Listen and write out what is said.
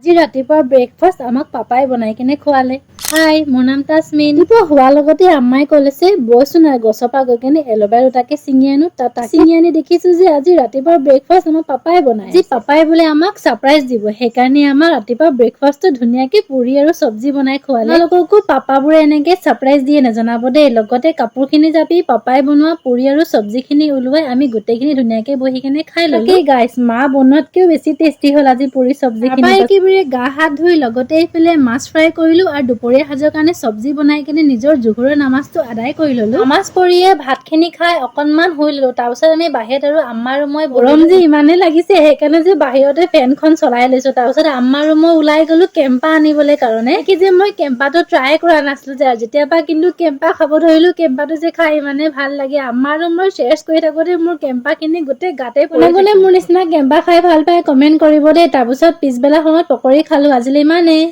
আজি ৰাতিপুৱা ব্ৰেকফাষ্ট আমাক পাপাই বনাই কিনে খোৱালে। হাই, মোৰ নাম তাজমিন। ৰাতিপুৱা হোৱাৰ লগতে আম্মাই ক'লেছে বৈচোন আৰু গছৰ পৰা গৈ কিনে এল'ভেৰা দুটাকে ছিঙি আনো। তাকে ছিঙি আনি দেখিছো যে আজি ৰাতিপুৱা ব্ৰেকফাষ্ট আমাৰ পাপাই বনাই। আজি পাপাই বোলে আমাক ছাৰপ্ৰাইজ দিব, সেইকাৰণে আমাৰ ৰাতিপুৱা ব্ৰেকফাষ্টটো ধুনীয়াকে পুৰি আৰু চব্জি বনাই খোৱালে। আপোনালোককো পাপাবোৰে এনেকে ছাৰপ্ৰাইজ দিয়ে নজনাব দেই। লগতে কাপোৰখিনি জাপি পাপাই বনোৱা পুৰি আৰু চব্জিখিনি ওলোৱাই আমি গোটেইখিনি ধুনীয়াকে বহি কিনে খাই ল'লো। গাইছ, মা বনোৱাতকেও বেছি টেষ্টি হ'ল আজি পুৰি চব্জিখিনি। গা হাত ধুই লগতে এইফালে মাছ ফ্ৰাই কৰিলো আৰু দুপৰীয়া সাজৰ কাৰণে চব্জি বনাই কিনে নিজৰ জোহৰৰ নামাজটো আদায় কৰি ললো। নামাজ পঢ়িয়ে ভাতখিনি খাই অকনমান শুই ললো। তাৰপিছত আমি বাহিৰত আৰু আম্মা আৰু মই গৰম যে ইমানেই লাগিছে সেইকাৰণে যে বাহিৰতে ফেনখন চলাই লৈছো। তাৰপিছত আম্মা আৰু মই ওলাই গলো কেম্পা আনিবলৈ কাৰণে। কি যে মই কেম্পাটো ট্ৰাই কৰা নাছিলো যে যেতিয়াবা কিন্তু কেম্পা খাব ধৰিলো, কেম্পাটো যে খাই ইমানেই ভাল লাগে। আম্মা আৰু মই শ্বেয়াৰ কৰি থাকোতে মোৰ কেম্পাখিনি গোটেই গাতে পৰি গ'লে। মোৰ নিচিনা কেম্পা খাই ভাল পায় কমেণ্ট কৰিব দেই। তাৰপিছত পিছবেলা সময়ত পকৰি খালো। আজিলৈ ইমানেই।